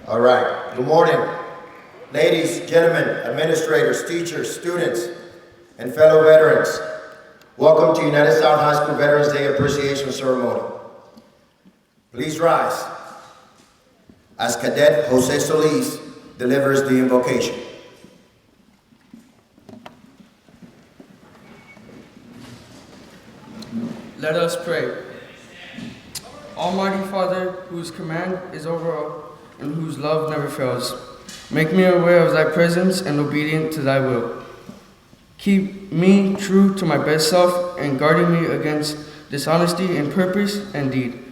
All right, good morning. Ladies, gentlemen, administrators, teachers, students, and fellow veterans. Welcome to United South High School Veterans Day Appreciation Ceremony. Please rise as Cadet Jose Solis delivers the invocation. Let us pray. Almighty Father, whose command is over all and whose love never fails, make me aware of thy presence and obedient to thy will. Keep me true to my best self and guarding me against dishonesty in purpose and deed,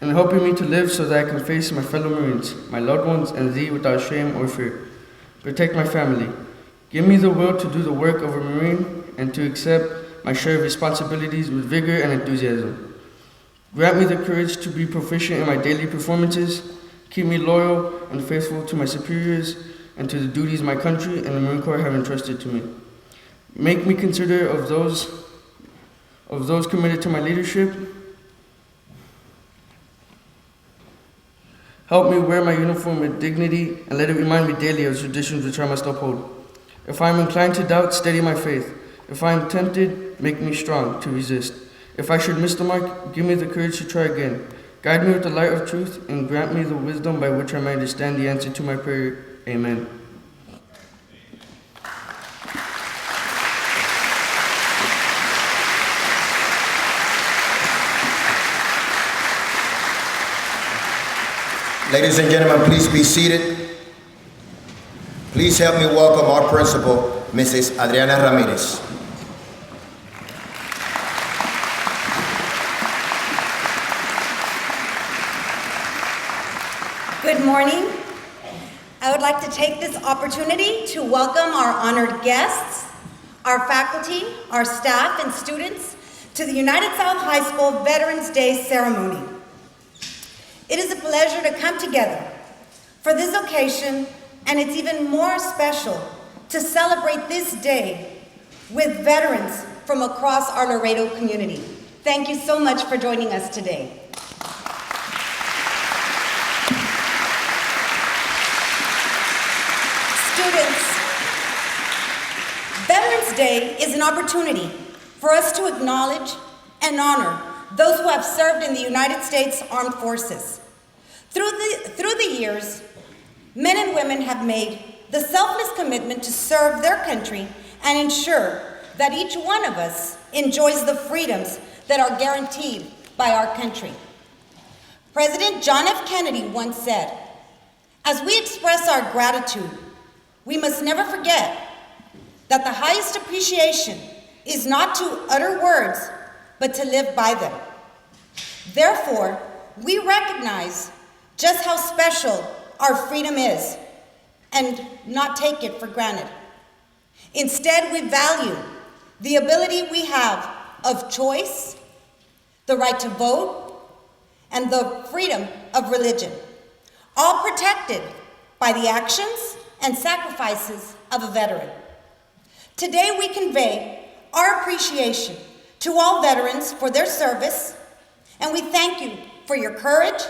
and helping me to live so that I can face my fellow Marines, my loved ones, and thee without shame or fear. Protect my family. Give me the will to do the work of a Marine and to accept my share of responsibilities with vigor and enthusiasm. Grant me the courage to be proficient in my daily performances. Keep me loyal and faithful to my superiors and to the duties my country and the Marine Corps have entrusted to me. Make me considerate of those committed to my leadership. Help me wear my uniform with dignity and let it remind me daily of traditions which I must uphold. If I am inclined to doubt, steady my faith. If I am tempted, make me strong to resist. If I should miss the mark, give me the courage to try again. Guide me with the light of truth and grant me the wisdom by which I may understand the answer to my prayer. Amen. Ladies and gentlemen, please be seated. Please help me welcome our principal, Mrs. Adriana Ramirez. Good morning. I would like to take this opportunity to welcome our honored guests, our faculty, our staff, and students to the United South High School Veterans Day ceremony. It is a pleasure to come together for this occasion, and it's even more special to celebrate this day with veterans from across our Laredo community. Thank you so much for joining us today. Students, Veterans Day is an opportunity for us to acknowledge and honor those who have served in the United States Armed Forces. Through the years, men and women have made the selfless commitment to serve their country and ensure that each one of us enjoys the freedoms that are guaranteed by our country. President John F. Kennedy once said, "As we express our gratitude, we must never forget that the highest appreciation is not to utter words, but to live by them." Therefore, we recognize just how special our freedom is and not take it for granted. Instead, we value the ability we have of choice, the right to vote, and the freedom of religion, all protected by the actions and sacrifices of a veteran. Today, we convey our appreciation to all veterans for their service, and we thank you for your courage,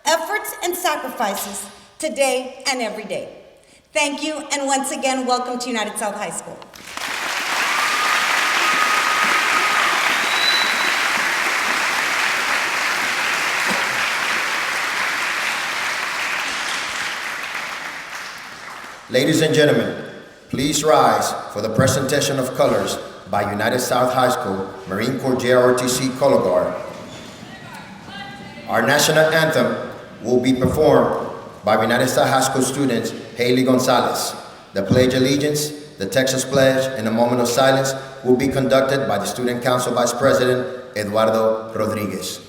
efforts, and sacrifices today and every day. Thank you, and once again, welcome to United South High School. Ladies and gentlemen, please rise for the presentation of colors by United South High School Marine Corps JROTC Color Guard. Our national anthem will be performed by United South High School students Haley Gonzalez. The Pledge of Allegiance, the Texas Pledge, and a moment of silence will be conducted by the Student Council Vice President Eduardo Rodriguez.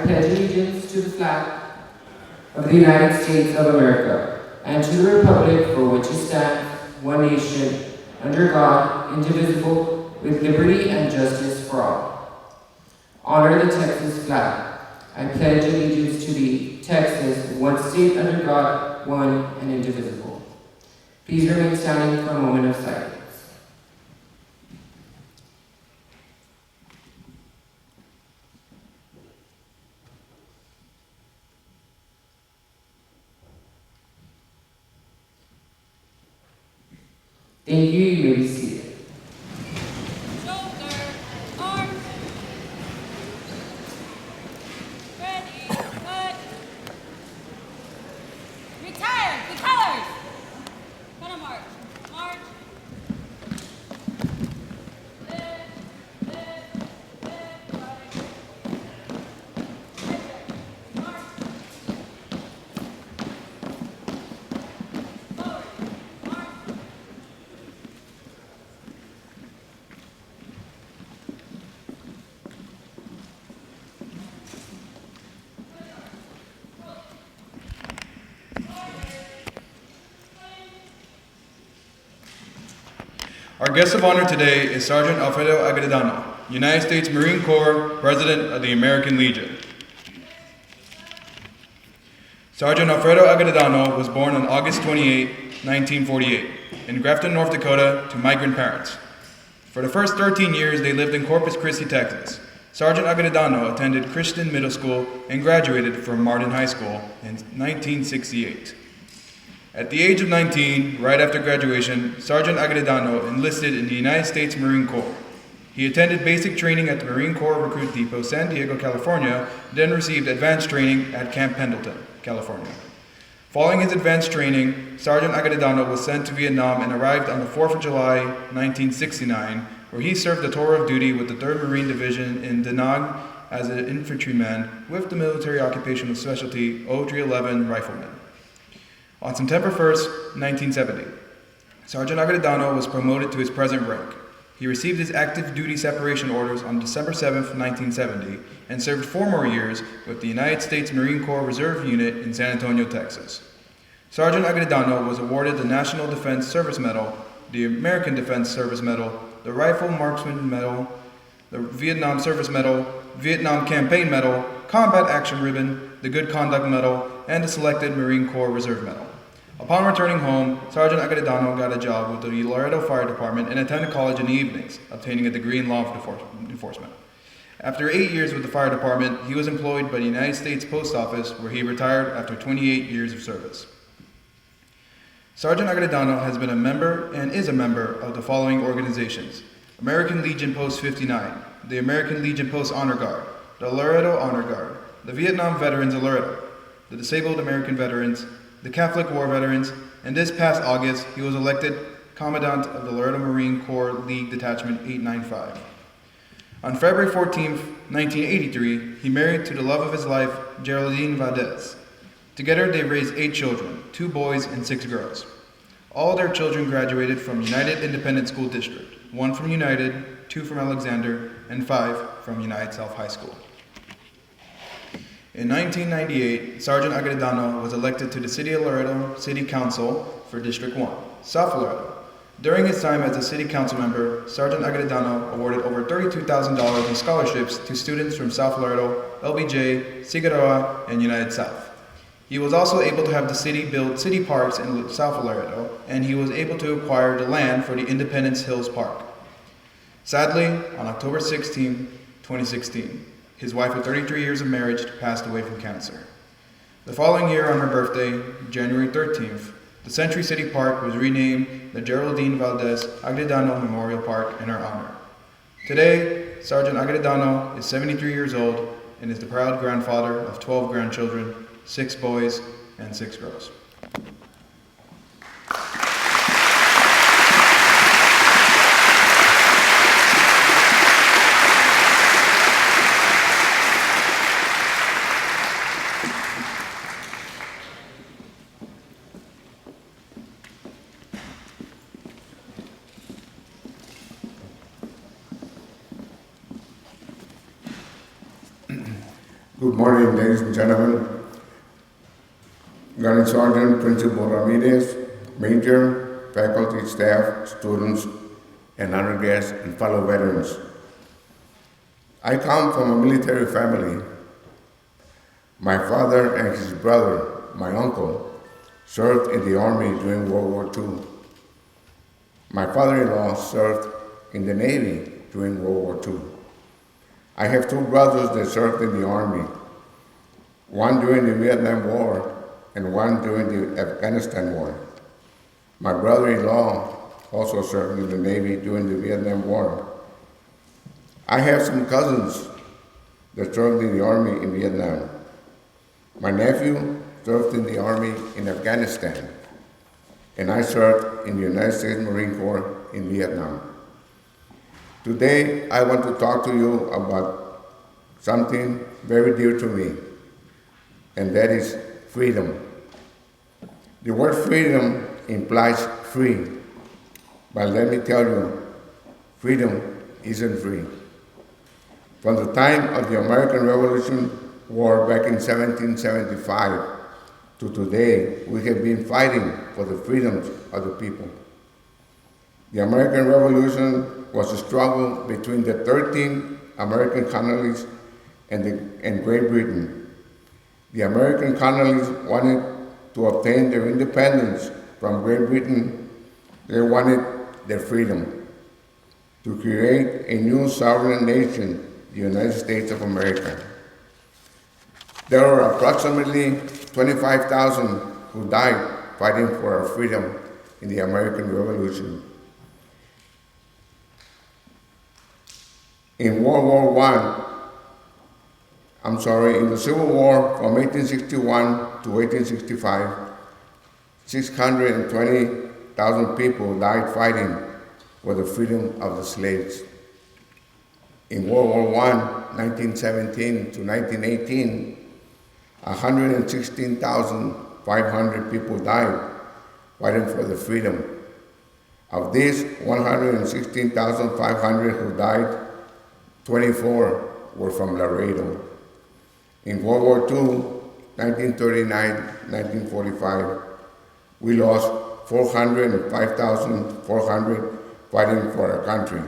pledge allegiance to the flag of the United States of America and to the republic for which it stands, one nation, under God, indivisible, with liberty and justice for all. Honor the Texas flag. I pledge allegiance to thee, Texas, one state under God, one and indivisible. Please remain standing for a moment of silence. Thank you. You may be seated. Shoulder, arms. Ready, cut. Retire, the colors. Kind of march. March. Left, left, left, right. March. Forward, march. Our guest of honor today is Sergeant Alfredo Aguedan, United States Marine Corps, President of the American Legion. Sergeant Alfredo Aguedan was born on August 28, 1948, in Grafton, North Dakota, to migrant parents. For the first 13 years, they lived in Corpus Christi, Texas. Sergeant Aguedan attended Christian Middle School and graduated from Martin High School in 1968. At the age of 19, right after graduation, Sergeant Aguedan enlisted in the United States Marine Corps. He attended basic training at the Marine Corps Recruit Depot, San Diego, California, then received advanced training at Camp Pendleton, California. Following his advanced training, Sergeant Aguedan was sent to Vietnam and arrived on the 4th of July, 1969, where he served a tour of duty with the 3rd Marine Division in Da Nang as an infantryman with the military occupational specialty 0311 Rifleman. On September 1st, 1970, Sergeant Aguedan was promoted to his present rank. He received his active duty separation orders on December 7th, 1970, and served 4 more years with the United States Marine Corps Reserve Unit in San Antonio, Texas. Sergeant Aguedan was awarded the National Defense Service Medal, the American Defense Service Medal, the Rifle Marksman Medal, the Vietnam Service Medal, Vietnam Campaign Medal, Combat Action Ribbon, the Good Conduct Medal, and the Selected Marine Corps Reserve Medal. Upon returning home, Sergeant Aguedan got a job with the Laredo Fire Department and attended college in the evenings, obtaining a degree in law enforcement. After 8 years with the fire department, he was employed by the United States Post Office, where he retired after 28 years of service. Sergeant Aguedan has been a member and is a member of the following organizations: American Legion Post 59, the American Legion Post Honor Guard, the Laredo Honor Guard, the Vietnam Veterans of Laredo, the Disabled American Veterans, the Catholic War Veterans, and this past August, he was elected Commandant of the Laredo Marine Corps League Detachment 895. On February 14, 1983, he married to the love of his life, Geraldine Valdez. Together, they raised 8 children, 2 boys and 6 girls. All their children graduated from United Independent School District, 1 from United, 2 from Alexander, and 5 from United South High School. In 1998, Sergeant Aguedan was elected to the City of Laredo City Council for District 1, South Laredo. During his time as a City Council member, Sergeant Aguedan awarded over $32,000 in scholarships to students from South Laredo, LBJ, Figueroa, and United South. He was also able to have the city build city parks in South Laredo, and he was able to acquire the land for the Independence Hills Park. Sadly, on October 16, 2016, his wife of 33 years of marriage passed away from cancer. The following year, on her birthday, January 13th, the Century City Park was renamed the Geraldine Valdez Aguedan Memorial Park in her honor. Today, Sergeant Aguedan is 73 years old and is the proud grandfather of 12 grandchildren, 6 boys and 6 girls. Good morning, ladies and gentlemen. Gunnery Sergeant Principal Ramirez, Major, faculty, staff, students, and honor guests and fellow veterans. I come from a military family. My father and his brother, my uncle, served in the Army during World War II. My father-in-law served in the Navy during World War II. I have two brothers that served in the Army, one during the Vietnam War and one during the Afghanistan War. My brother-in-law also served in the Navy during the Vietnam War. I have some cousins that served in the Army in Vietnam. My nephew served in the Army in Afghanistan, and I served in the United States Marine Corps in Vietnam. Today, I want to talk to you about something very dear to me, and that is freedom. The word freedom implies free, but let me tell you, freedom isn't free. From the time of the American Revolution War back in 1775 to today, we have been fighting for the freedoms of the people. The American Revolution was a struggle between the 13 American colonies and Great Britain. The American colonies wanted to obtain their independence from Great Britain. They wanted their freedom to create a new sovereign nation, the United States of America. There were approximately 25,000 who died fighting for our freedom in the American Revolution. In in the Civil War from 1861 to 1865, 620,000 people died fighting for the freedom of the slaves. In World War I, 1917 to 1918, 116,500 people died fighting for the freedom. Of these 116,500 who died, 24 were from Laredo. In World War II, 1939-1945, we lost 405,400 fighting for our country.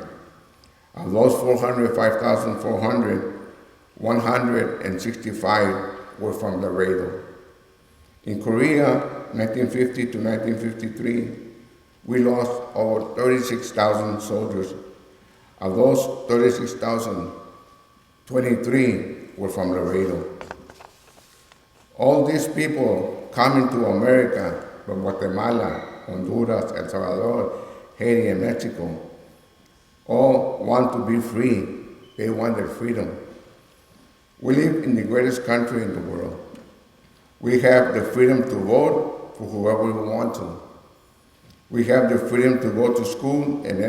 Of those 405,400, 165 were from Laredo. In Korea, 1950 to 1953, we lost over 36,000 soldiers. Of those 36,000, 23 were from Laredo. All these people coming to America from Guatemala, Honduras, El Salvador, Haiti, and Mexico, all want to be free. They want their freedom. We live in the greatest country in the world. We have the freedom to vote for whoever we want to. We have the freedom to go to school and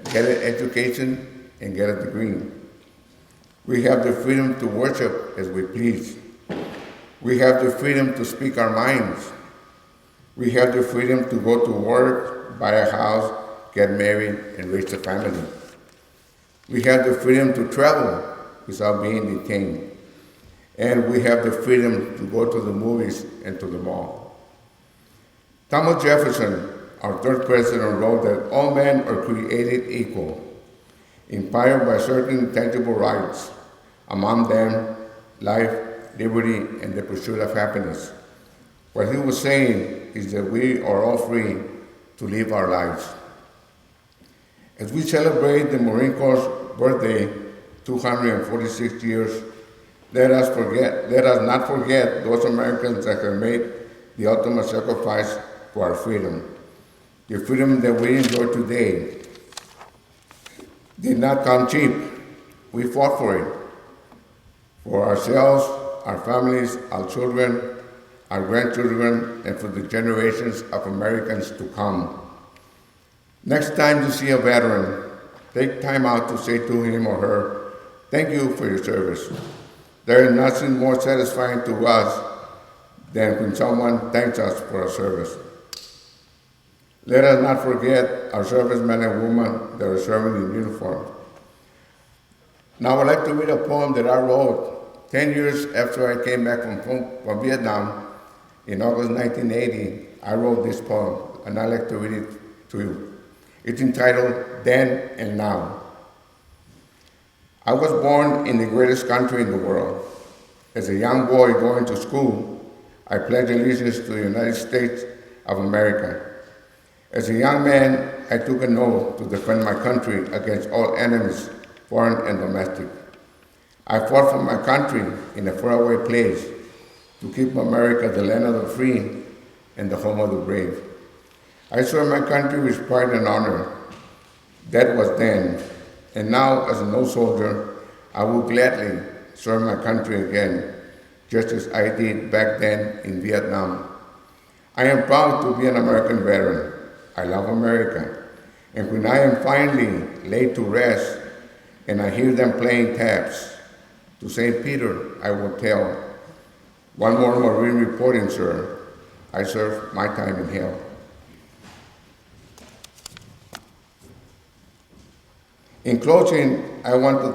get an education and get a degree. We have the freedom to worship as we please. We have the freedom to speak our minds. We have the freedom to go to work, buy a house, get married, and raise a family. We have the freedom to travel without being detained. And we have the freedom to go to the movies and to the mall. Thomas Jefferson, our third president, wrote that all men are created equal, empowered by certain intangible rights, among them life, liberty, and the pursuit of happiness. What he was saying is that we are all free to live our lives. As we celebrate the Marine Corps' birthday, 246 years, let us not forget those Americans that have made the ultimate sacrifice for our freedom. The freedom that we enjoy today did not come cheap. We fought for it, for ourselves, our families, our children, our grandchildren, and for the generations of Americans to come. Next time you see a veteran, take time out to say to him or her, "Thank you for your service." There is nothing more satisfying to us than when someone thanks us for our service. Let us not forget our servicemen and women that are serving in uniform. Now I'd like to read a poem that I wrote 10 years after I came back from Vietnam in August 1980, I wrote this poem, and I'd like to read it to you. It's entitled Then and Now. I was born in the greatest country in the world. As a young boy going to school, I pledged allegiance to the United States of America. As a young man, I took an oath to defend my country against all enemies, foreign and domestic. I fought for my country in a faraway place to keep America the land of the free and the home of the brave. I served my country with pride and honor. That was then, and now as an old soldier, I will gladly serve my country again, just as I did back then in Vietnam. I am proud to be an American veteran. I love America. And when I am finally laid to rest and I hear them playing taps, to St. Peter I will tell, one more Marine reporting, sir, I served my time in hell. In closing, I want to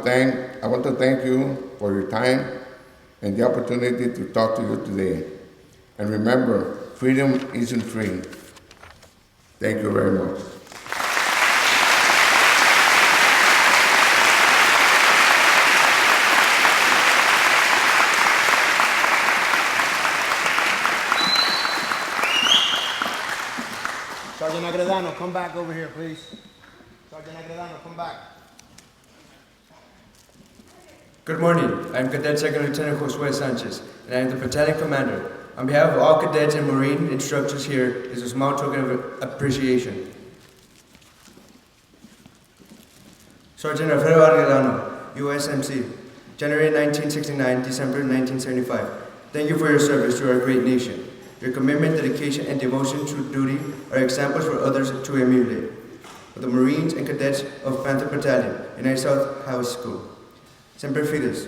thank you for your time and the opportunity to talk to you today. And remember, freedom isn't free. Thank you very much. Sergeant Aguedan, come back over here, please. Sergeant Aguedan, come back. Good morning. I am Cadet Second Lieutenant Josue Sanchez, and I am the battalion commander. On behalf of all cadets and Marine instructors here, is a small token of appreciation. Sergeant Alfredo Aguedan, USMC, January 1969, December 1975. Thank you for your service to our great nation. Your commitment, dedication, and devotion to duty are examples for others to emulate. For the Marines and cadets of Panther Battalion, United South High School. Semper Fides.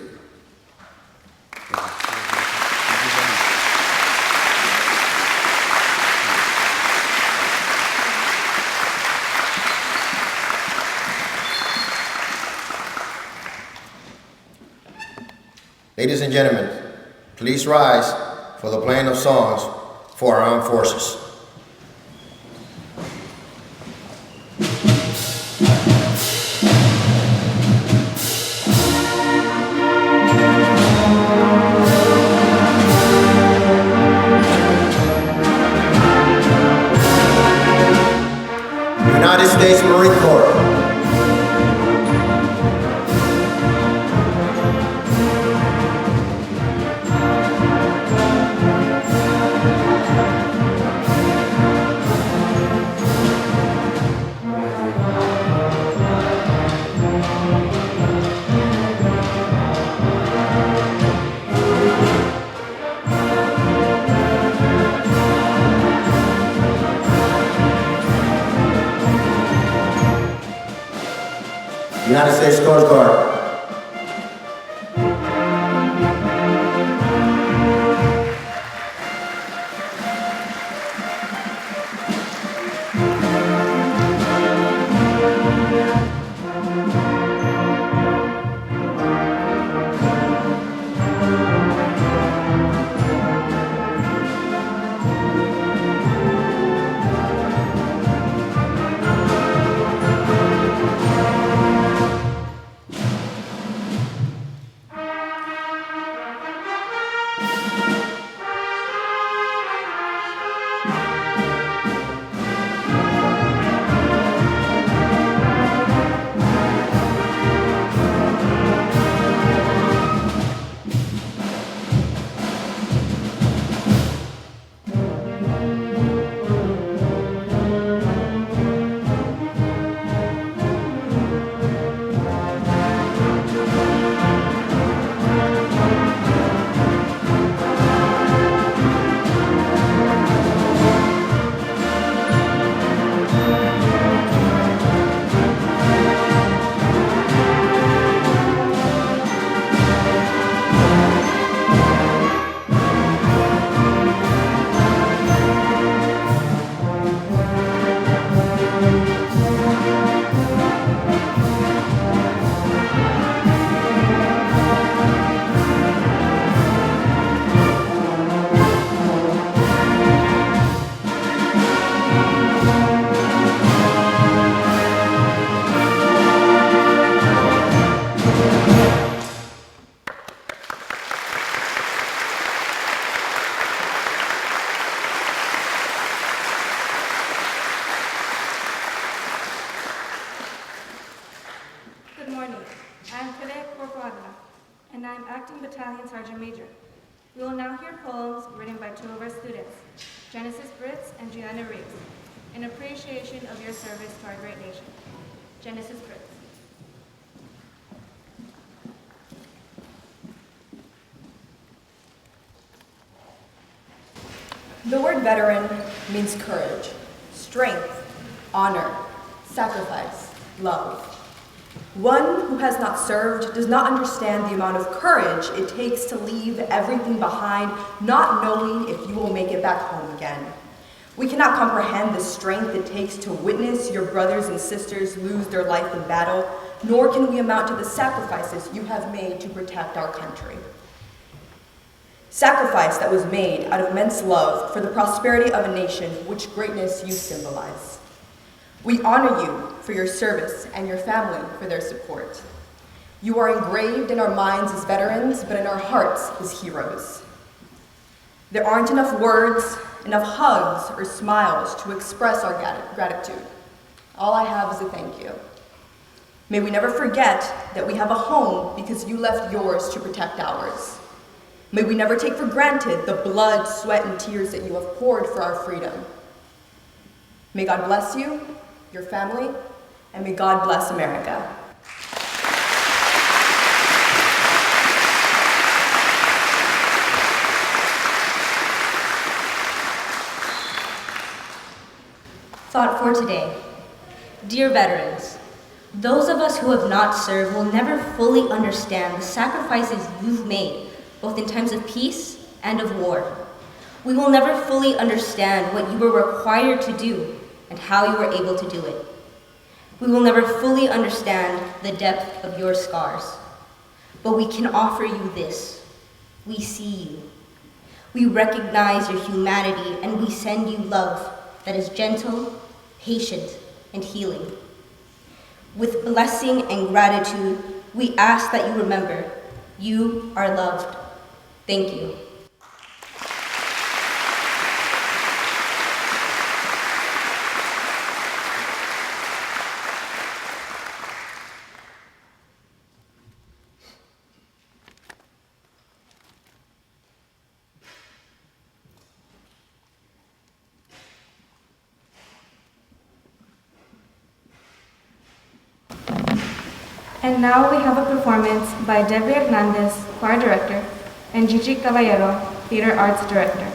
Ladies and gentlemen, please rise for the playing of songs for our armed forces. United States Marine Corps. United States Coast Guard. Acting Battalion Sergeant Major. We will now hear poems written by two of our students, Genesis Britz and Gianna Reeves, in appreciation of your service to our great nation. Genesis Britz. The word veteran means courage, strength, honor, sacrifice, love. One who has not served does not understand the amount of courage it takes to leave everything behind, not knowing if you will make it back home again. We cannot comprehend the strength it takes to witness your brothers and sisters lose their life in battle, nor can we amount to the sacrifices you have made to protect our country. Sacrifice that was made out of immense love for the prosperity of a nation which greatness you symbolize. We honor you for your service and your family for their support. You are engraved in our minds as veterans, but in our hearts as heroes. There aren't enough words, enough hugs or smiles to express our gratitude. All I have is a thank you. May we never forget that we have a home because you left yours to protect ours. May we never take for granted the blood, sweat, and tears that you have poured for our freedom. May God bless you, your family, and may God bless America. Thought for today. Dear veterans, those of us who have not served will never fully understand the sacrifices you've made, both in times of peace and of war. We will never fully understand what you were required to do and how you were able to do it. We will never fully understand the depth of your scars, but we can offer you this. We see you. We recognize your humanity, and we send you love that is gentle, patient, and healing. With blessing and gratitude, we ask that you remember, you are loved. Thank you. And now we have a performance by Deborah Hernandez, choir director, and Gigi Cavallo, theater arts director.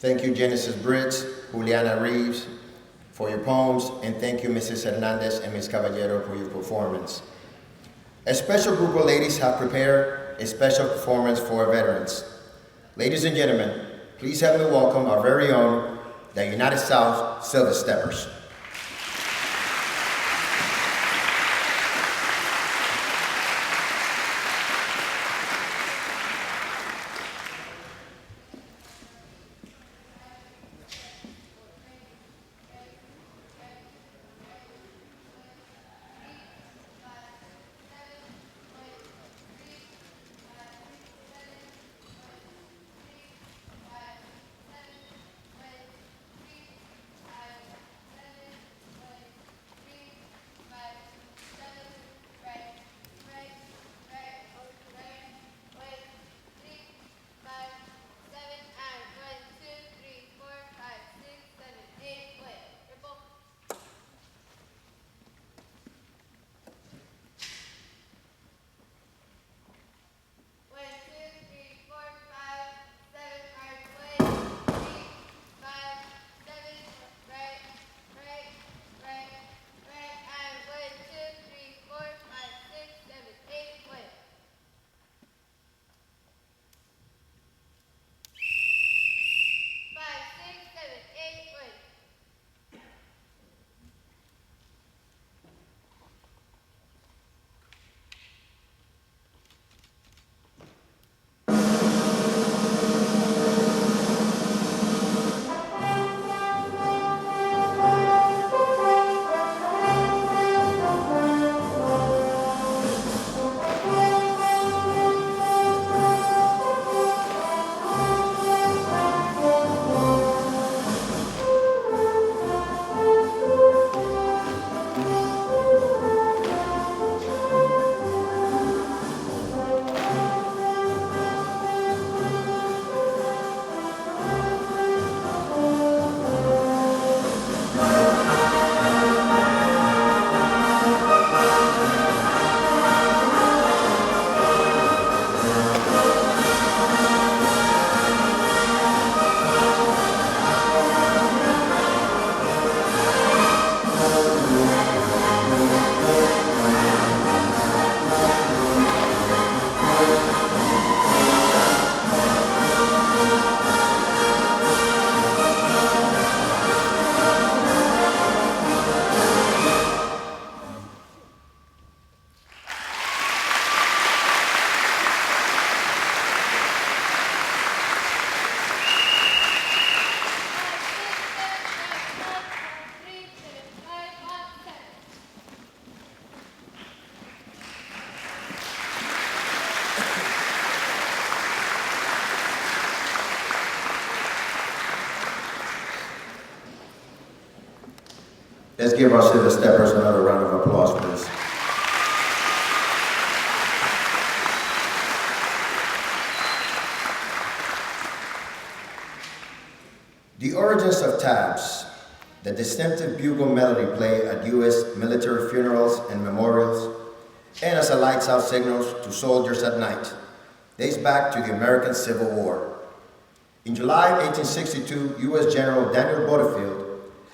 Thank you, Genesis Britz, Juliana Reeves, for your poems, and thank you, Mrs. Hernandez and Ms. Caballero, for your performance. A special group of ladies have prepared a special performance for our veterans. Ladies and gentlemen, please help me welcome our very own, the United South Silver Steppers. Let's give our Silver Steppers another round of applause, please. The origins of taps, the distinctive bugle melody played at U.S. military funerals and memorials, and as a lights out signal to soldiers at night, dates back to the American Civil War. In July 1862, U.S. General Daniel Butterfield,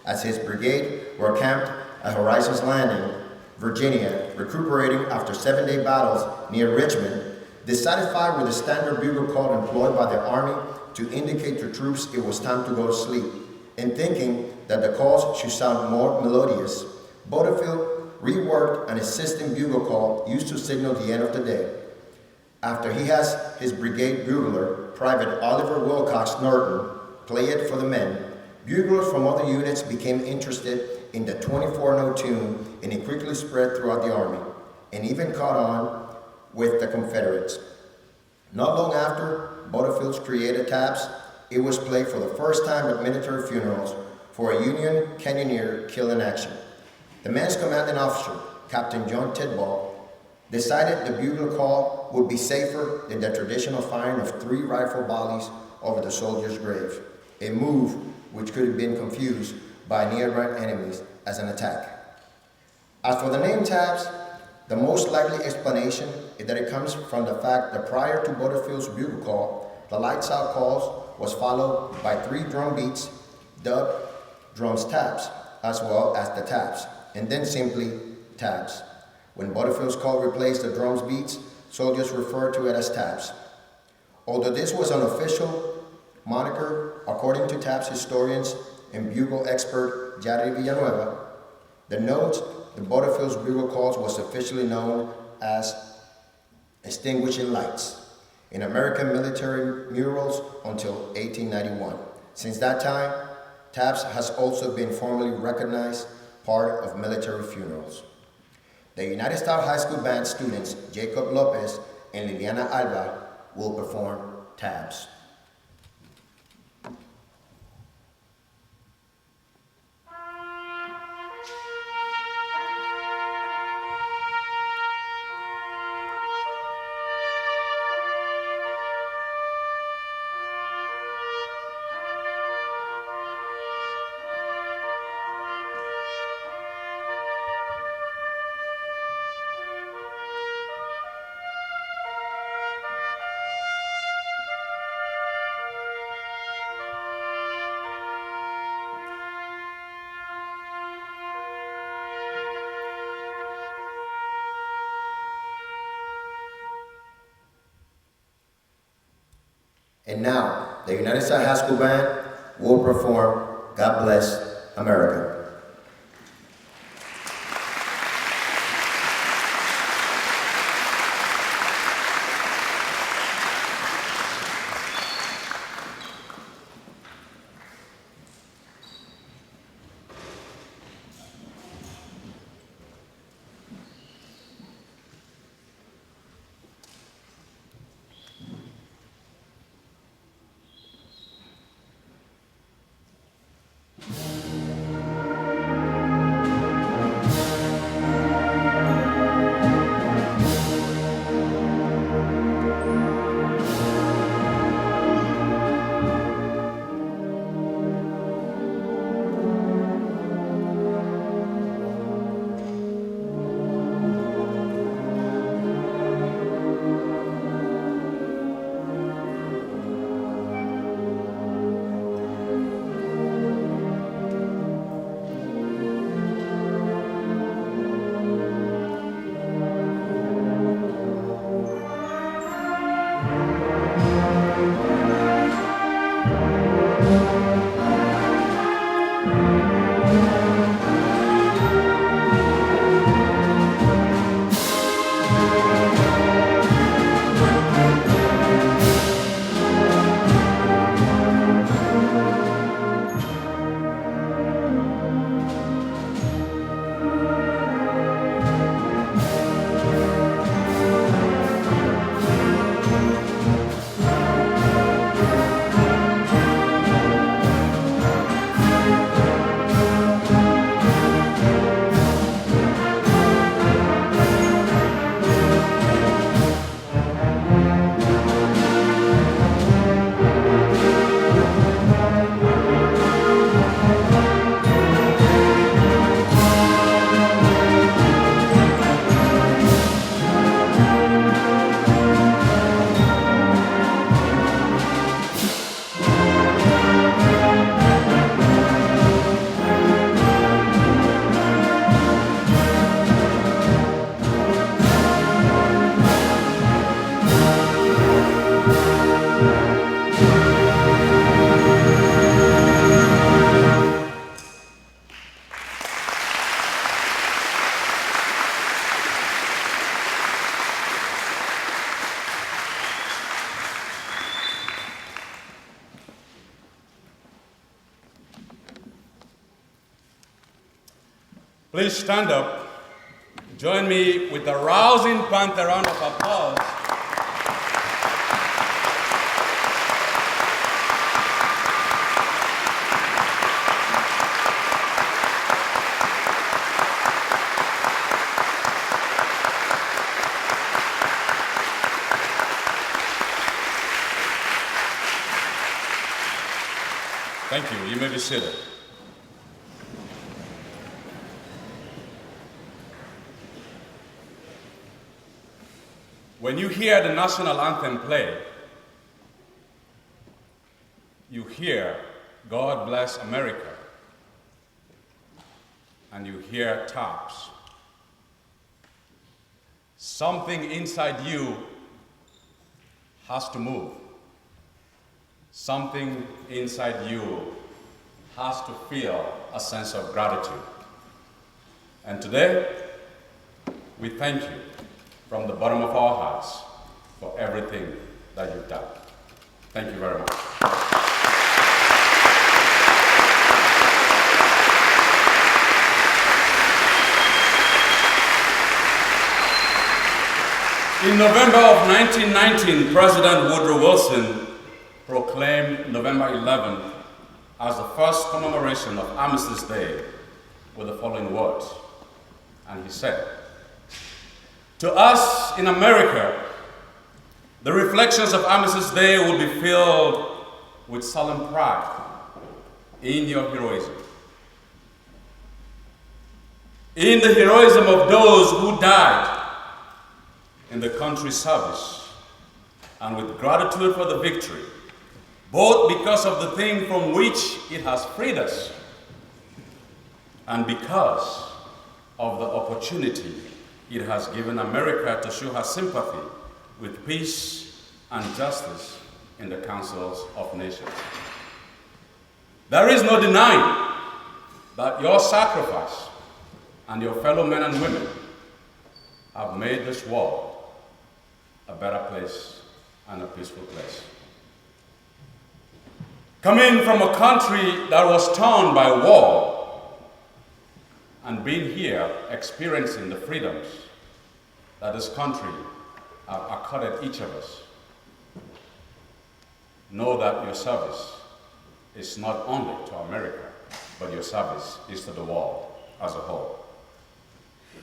as his brigade were camped at Horizon's Landing, Virginia, recuperating after 7-day battles near Richmond, dissatisfied with the standard bugle call employed by the Army to indicate to troops it was time to go to sleep, and thinking that the calls should sound more melodious, Butterfield reworked an existing bugle call used to signal the end of the day. After he has his brigade bugler, Private Oliver Wilcox Norton, play it for the men, buglers from other units became interested in the 24-note tune, and it quickly spread throughout the Army, and even caught on with the Confederates. Not long after Butterfield's created taps, it was played for the first time at military funerals for a Union cannoneer killed in action. The man's commanding officer, Captain John Tidball, decided the bugle call would be safer than the traditional firing of 3 rifle volleys over the soldier's grave, a move which could have been confused by nearby enemies as an attack. As for the name taps, the most likely explanation is that it comes from the fact that prior to Butterfield's bugle call, the lights out calls was followed by 3 drum beats dubbed drums taps, as well as the taps, and then simply taps. When Butterfield's call replaced the drums beats, soldiers referred to it as taps. Although this was an official moniker, according to taps historians and bugle expert Yari Villanueva, the notes the Butterfield's bugle calls was officially known as extinguishing lights in American military murals until 1891. Since that time, taps has also been formally recognized part of military funerals. The United States High School Band students Jacob Lopez and Liliana Alba will perform taps. And now, the United States High School Band will perform God Bless America. Please stand up. Join me with a rousing panther round of applause. Thank you. You may be seated. When you hear the national anthem play, you hear God Bless America, and you hear taps. Something inside you has to move. Something inside you has to feel a sense of gratitude. And today, we thank you from the bottom of our hearts for everything that you've done. Thank you very much. In November of 1919, President Woodrow Wilson proclaimed November 11th as the first commemoration of Armistice Day with the following words. And he said, "To us in America, the reflections of Armistice Day will be filled with solemn pride in your heroism. In the heroism of those who died in the country's service, and with gratitude for the victory, both because of the thing from which it has freed us, and because of the opportunity it has given America to show her sympathy with peace and justice in the councils of nations. There is no denying that your sacrifice and your fellow men and women have made this world a better place and a peaceful place. Coming from a country that was torn by war and being here experiencing the freedoms that this country have accorded each of us, know that your service is not only to America, but your service is to the world as a whole.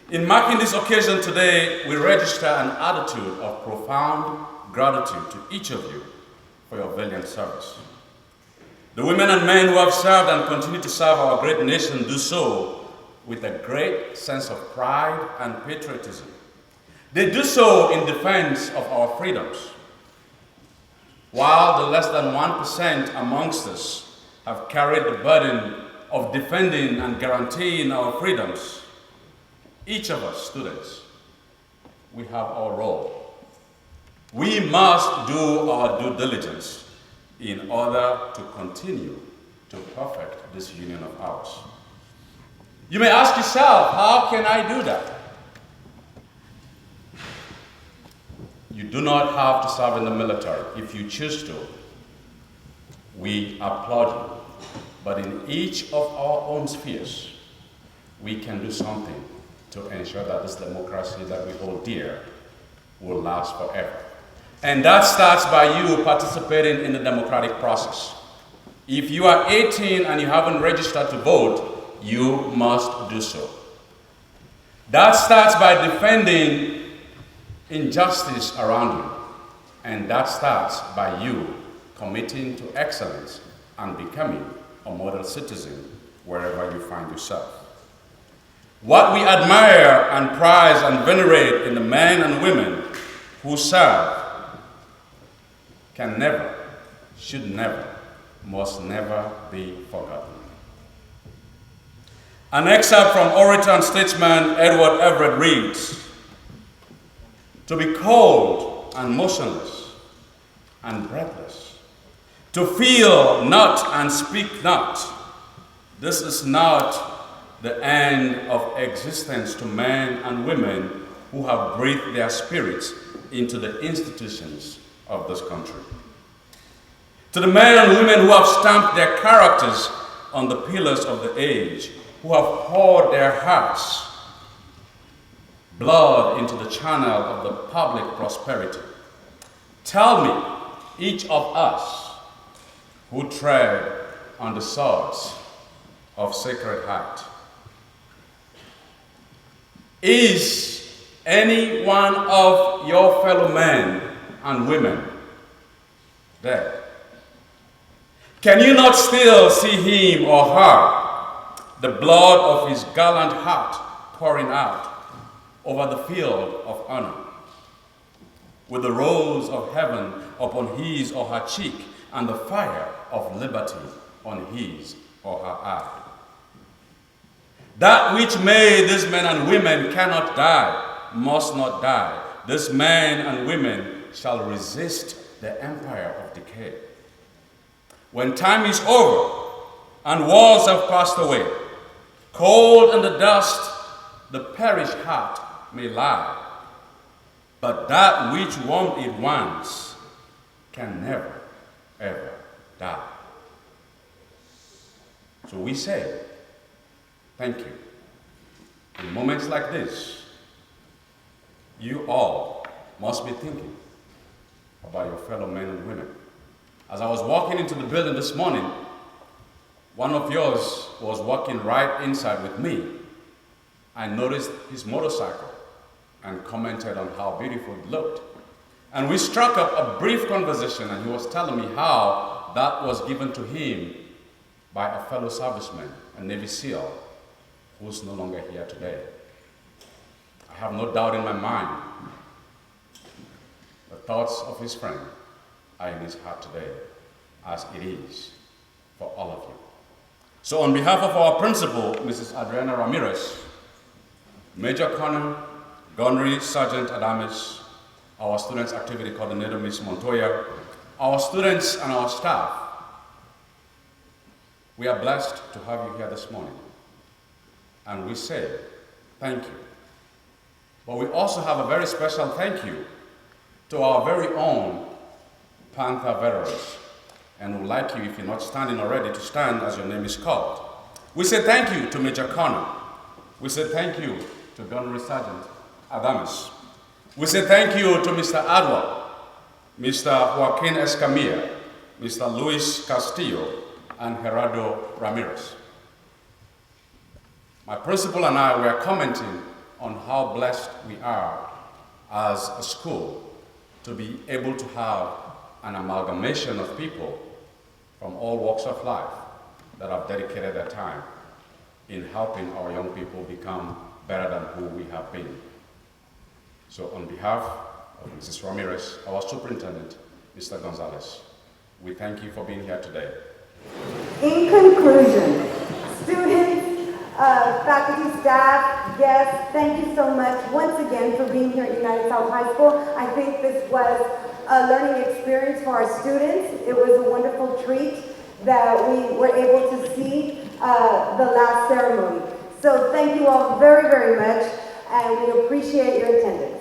In marking this occasion today, we register an attitude of profound gratitude to each of you for your valiant service. The women and men who have served and continue to serve our great nation do so with a great sense of pride and patriotism. They do so in defense of our freedoms. While the less than 1% amongst us have carried the burden of defending and guaranteeing our freedoms, each of us students, we have our role. We must do our due diligence in order to continue to perfect this union of ours. You may ask yourself, how can I do that? You do not have to serve in the military. If you choose to, we applaud you. But in each of our own spheres, we can do something to ensure that this democracy that we hold dear will last forever. And that starts by you participating in the democratic process. If you are 18 and you haven't registered to vote, you must do so. That starts by defending injustice around you. And that starts by you committing to excellence and becoming a model citizen wherever you find yourself. What we admire and prize and venerate in the men and women who serve can never, should never, must never be forgotten. An excerpt from orator and statesman Edward Everett reads, "To be cold and motionless and breathless, to feel not and speak not, this is not the end of existence to men and women who have breathed their spirits into the institutions of this country. To the men and women who have stamped their characters on the pillars of the age, who have poured their hearts, blood into the channel of the public prosperity. Tell me, each of us who tread on the sods of Sacred Heart, is any one of your fellow men and women dead? Can you not still see him or her, the blood of his gallant heart pouring out over the field of honor, with the rose of heaven upon his or her cheek and the fire of liberty on his or her eye? That which made these men and women cannot die, must not die. These men and women shall resist the empire of decay. When time is over and wars have passed away, cold in the dust the perished heart may lie, but that which warmed it once can never, ever die. So we say, thank you. In moments like this, you all must be thinking about your fellow men and women. As I was walking into the building this morning, one of yours was walking right inside with me. I noticed his motorcycle and commented on how beautiful it looked. And we struck up a brief conversation, and he was telling me how that was given to him by a fellow serviceman, a Navy SEAL, who's no longer here today. I have no doubt in my mind the thoughts of his friend are in his heart today, as it is for all of you. So on behalf of our principal, Mrs. Adriana Ramirez, Major Colonel Gunnery Sergeant Adames, our Students Activity Coordinator, Ms. Montoya, our students and our staff, we are blessed to have you here this morning. And we say thank you. But we also have a very special thank you to our very own Panther veterans. And we'd like you, if you're not standing already, to stand as your name is called. We say thank you to Major Connor. We say thank you to Gunnery Sergeant Adames. We say thank you to Mr. Adwa, Mr. Joaquin Escamilla, Mr. Luis Castillo, and Gerardo Ramirez. My principal and I were commenting on how blessed we are as a school to be able to have an amalgamation of people from all walks of life that have dedicated their time in helping our young people become better than who we have been. So on behalf of Mrs. Ramirez, our superintendent, Mr. Gonzalez, we thank you for being here today. In conclusion, students, faculty, staff, guests, thank you so much once again for being here at United South High School. I think this was a learning experience for our students. It was a wonderful treat that we were able to see the last ceremony. So thank you all very, very much, and we appreciate your attendance.